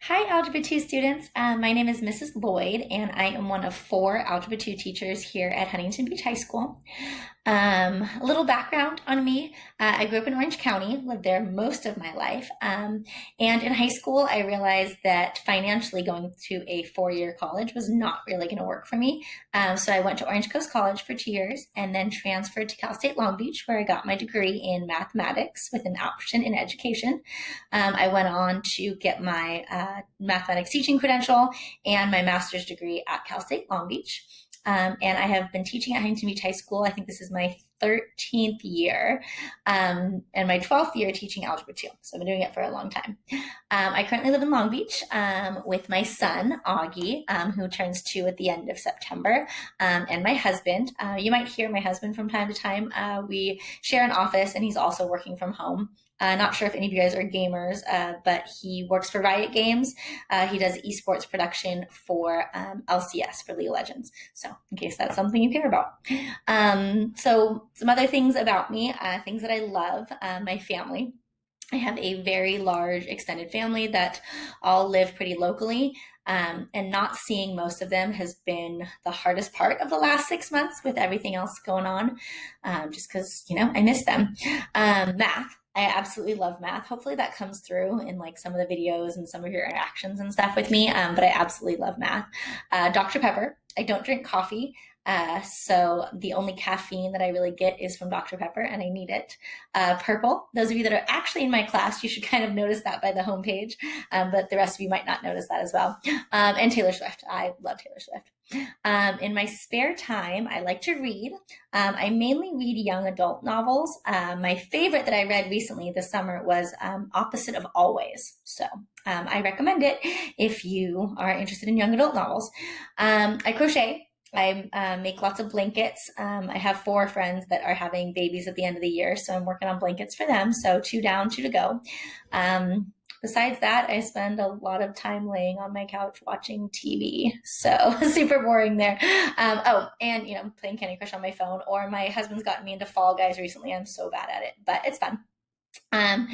Hi, Algebra 2 students. My name is Mrs. Lloyd, and I am one of 4 Algebra 2 teachers here at Huntington Beach High School. A little background on me. I grew up in Orange County, lived there most of my life. And in high school, I realized that financially going to a 4-year college was not really going to work for me. So I went to Orange Coast College for 2 years and then transferred to Cal State Long Beach, where I got my degree in mathematics with an option in education. I went on to get my mathematics teaching credential and my master's degree at Cal State Long Beach. And I have been teaching at Huntington Beach High School. I think this is my 13th year, and my 12th year teaching Algebra 2. So I've been doing it for a long time. I currently live in Long Beach with my son, Augie, who turns 2 at the end of September, and my husband. You might hear my husband from time to time. We share an office, and he's also working from home. Not sure if any of you guys are gamers, but he works for Riot Games. He does esports production for LCS, for League of Legends. So in case that's something you care about. So some other things about me, things that I love, my family. I have a very large extended family that all live pretty locally. And not seeing most of them has been the hardest part of the last 6 months with everything else going on, just because, I miss them. Math. I absolutely love math. Hopefully that comes through in like some of the videos and some of your interactions and stuff with me, but I absolutely love math. Dr. Pepper. I don't drink coffee. So the only caffeine that I really get is from Dr. Pepper, and I need it. Purple. Those of you that are actually in my class, you should kind of notice that by the homepage, but the rest of you might not notice that as well. And Taylor Swift. I love Taylor Swift. In my spare time, I like to read. I mainly read young adult novels. My favorite that I read recently this summer was Opposite of Always. So I recommend it if you are interested in young adult novels. I crochet. I make lots of blankets. I have 4 friends that are having babies at the end of the year, so I'm working on blankets for them. So 2 down, 2 to go. Besides that, I spend a lot of time laying on my couch watching TV. So super boring there. And playing Candy Crush on my phone, or my husband's gotten me into Fall Guys recently. I'm so bad at it, but it's fun. Um,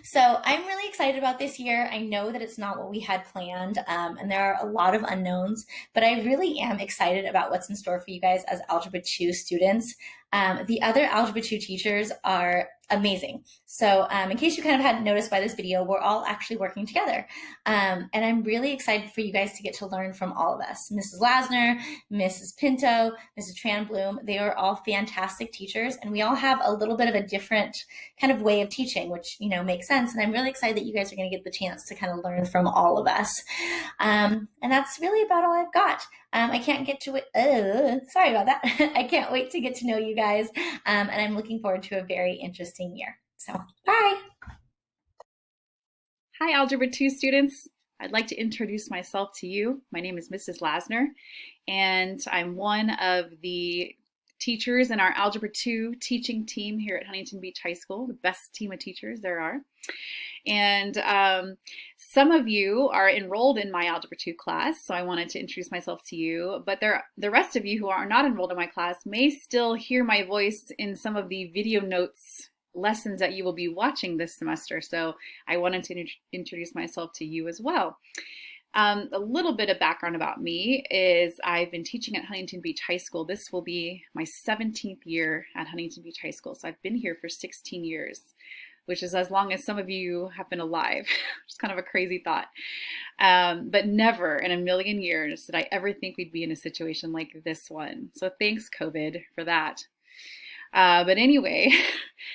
so I'm really excited about this year. I know that it's not what we had planned, and there are a lot of unknowns, but I really am excited about what's in store for you guys as Algebra 2 students. The other Algebra 2 teachers are amazing. So in case you kind of hadn't noticed by this video, we're all actually working together. And I'm really excited for you guys to get to learn from all of us. Mrs. Lassman, Mrs. Pinto, Mrs. Tran-Bloom, they are all fantastic teachers, and we all have a little bit of a different kind of way of teaching, which, makes sense. And I'm really excited that you guys are going to get the chance to kind of learn from all of us. And that's really about all I've got. I can't get to it. Sorry about that. I can't wait to get to know you guys. And I'm looking forward to a very interesting year. So, bye. Hi, Algebra 2 students. I'd like to introduce myself to you. My name is Mrs. Lassner, and I'm one of the teachers in our Algebra 2 teaching team here at Huntington Beach High School, the best team of teachers there are. And some of you are enrolled in my Algebra 2 class, so I wanted to introduce myself to you. But the rest of you who are not enrolled in my class may still hear my voice in some of the video notes lessons that you will be watching this semester. So I wanted to introduce myself to you as well. A little bit of background about me is I've been teaching at Huntington Beach High School. This will be my 17th year at Huntington Beach High School. So I've been here for 16 years, which is as long as some of you have been alive. It's kind of a crazy thought. But never in a million years did I ever think we'd be in a situation like this one. So thanks, COVID, for that. But anyway,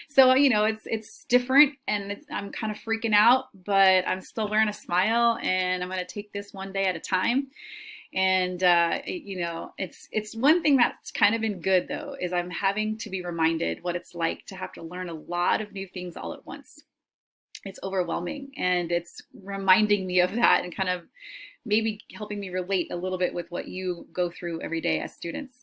so it's different, and I'm kind of freaking out, but I'm still learning to smile, and I'm going to take this one day at a time. And it's one thing that's kind of been good though, is I'm having to be reminded what it's like to have to learn a lot of new things all at once. It's overwhelming, and it's reminding me of that, and kind of maybe helping me relate a little bit with what you go through every day as students.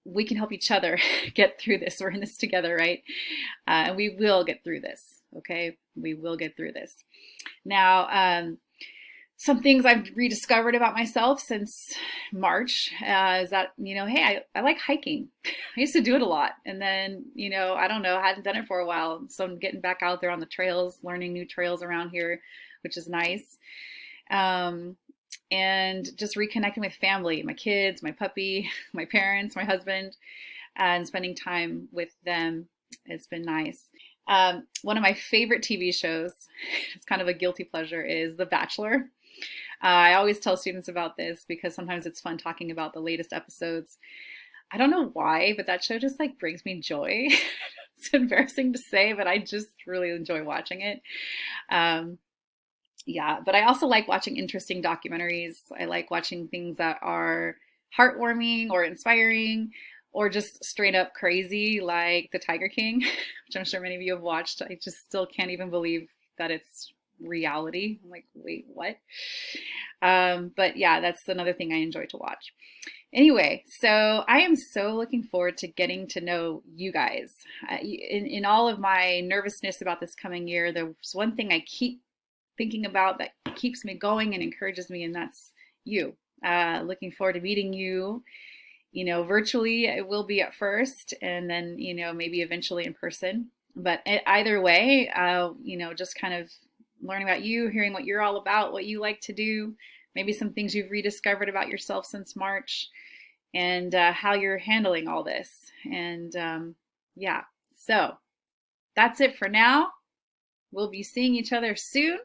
We can help each other get through this. We're in this together, right? And we will get through this, okay? We will get through this. Now, some things I've rediscovered about myself since March is that, hey, I like hiking. I used to do it a lot. And then, I don't know, I hadn't done it for a while. So I'm getting back out there on the trails, learning new trails around here, which is nice. And just reconnecting with family, my kids, my puppy, my parents, my husband, and spending time with them. It's been nice. One of my favorite TV shows, it's kind of a guilty pleasure, is The Bachelor. I always tell students about this because sometimes it's fun talking about the latest episodes. I don't know why, but that show just like brings me joy. It's embarrassing to say, but I just really enjoy watching it. Yeah, but I also like watching interesting documentaries. I like watching things that are heartwarming or inspiring or just straight up crazy, like The Tiger King, which I'm sure many of you have watched. I just still can't even believe that it's reality. I'm like, wait, what? But yeah, that's another thing I enjoy to watch. Anyway, so I am so looking forward to getting to know you guys. In all of my nervousness about this coming year, there's one thing I keep thinking about that keeps me going and encourages me, and that's you. Looking forward to meeting you, virtually. It will be at first, and then, maybe eventually in person. But either way, just kind of learning about you, hearing what you're all about, what you like to do, maybe some things you've rediscovered about yourself since March, and how you're handling all this. And yeah, so that's it for now. We'll be seeing each other soon,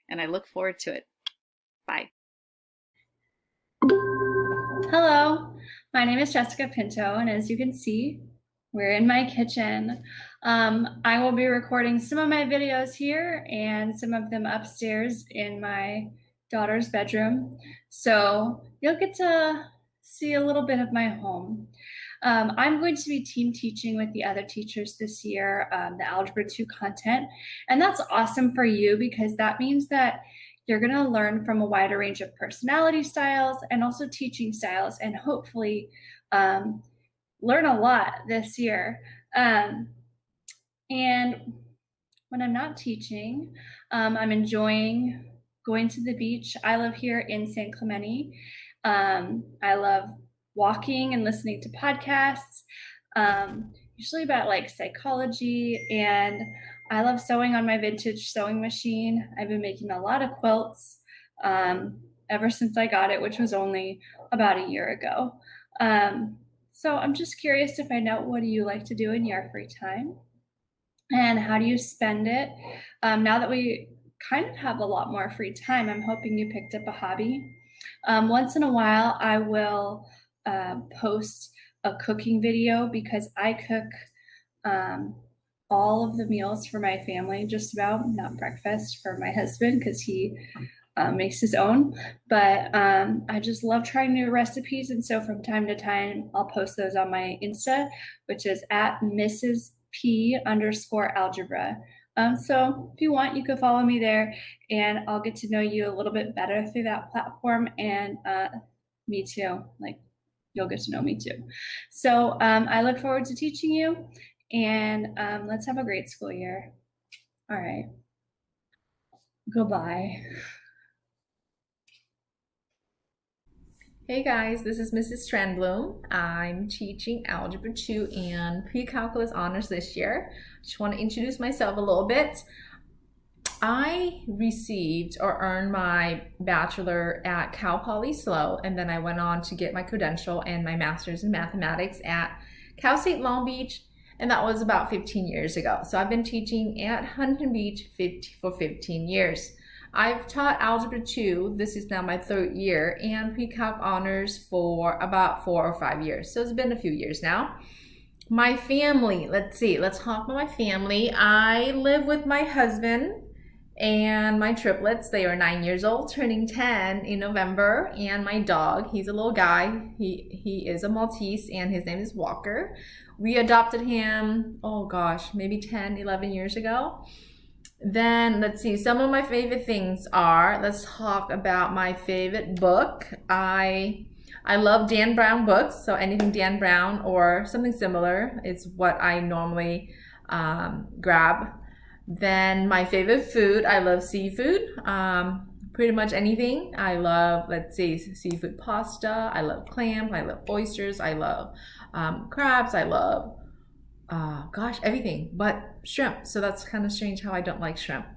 and I look forward to it. Bye. Hello, my name is Jessica Pinto, and as you can see, we're in my kitchen. I will be recording some of my videos here and some of them upstairs in my daughter's bedroom. So you'll get to see a little bit of my home. I'm going to be team teaching with the other teachers this year, the Algebra 2 content. And that's awesome for you because that means that you're going to learn from a wider range of personality styles and also teaching styles, and hopefully learn a lot this year. And when I'm not teaching, I'm enjoying going to the beach. I live here in San Clemente. I love walking and listening to podcasts, usually about like psychology, and I love sewing on my vintage sewing machine. I've been making a lot of quilts ever since I got it, which was only about a year ago. So I'm just curious to find out, what do you like to do in your free time? And how do you spend it? Now that we kind of have a lot more free time, I'm hoping you picked up a hobby. Once in a while, I will post a cooking video because I cook all of the meals for my family, just about, not breakfast for my husband because he makes his own, but I just love trying new recipes, and so from time to time I'll post those on my Insta, which is at Mrs. P_Algebra. So if you want, you can follow me there, and I'll get to know you a little bit better through that platform, and me too, like you'll get to know me too. So I look forward to teaching you, and let's have a great school year. All right, goodbye. Hey guys, this is Mrs. Tran-Bloom. I'm teaching Algebra 2 and Pre-Calculus Honors this year. Just want to introduce myself a little bit. I received or earned my bachelor at Cal Poly SLO, and then I went on to get my credential and my master's in mathematics at Cal State Long Beach, and that was about 15 years ago. So I've been teaching at Huntington Beach for 15 years. I've taught Algebra 2, this is now my 3rd year, and Pre-Calc Honors for about 4 or 5 years. So it's been a few years now. My family, let's talk about my family. I live with my husband and my triplets. They are 9 years old, turning 10 in November, and my dog. He's a little guy. He is a Maltese, and his name is Walker. We adopted him, oh gosh, maybe 10, 11 years ago. Then let's see, some of my favorite things are, let's talk about my favorite book. I love Dan Brown books, so anything Dan Brown or something similar is what I normally grab. Then my favorite food, I love seafood, pretty much anything. I love, let's say, seafood pasta. I love clams. I love oysters. I love crabs. I love, everything but shrimp. So that's kind of strange how I don't like shrimp.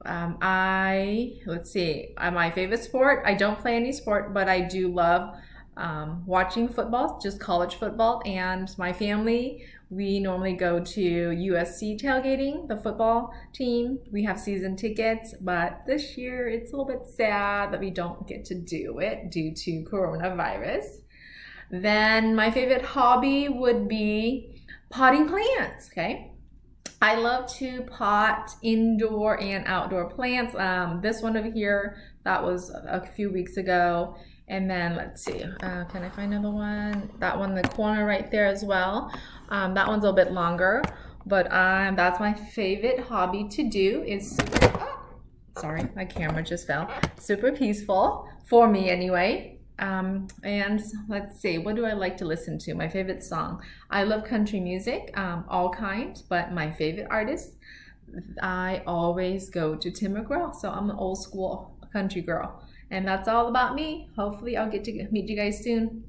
Let's see, my favorite sport, I don't play any sport, but I do love watching football, just college football. And my family, we normally go to USC tailgating, the football team. We have season tickets, but this year it's a little bit sad that we don't get to do it due to coronavirus. Then my favorite hobby would be potting plants, okay? I love to pot indoor and outdoor plants. This one over here, that was a few weeks ago. And then let's see, can I find another one? That one in the corner right there as well. That one's a little bit longer, but that's my favorite hobby to do. Is sorry, my camera just fell. Super peaceful for me anyway. And let's see, what do I like to listen to? My favorite song. I love country music, all kinds, but my favorite artist, I always go to Tim McGraw. So I'm an old school country girl. And that's all about me. Hopefully I'll get to meet you guys soon.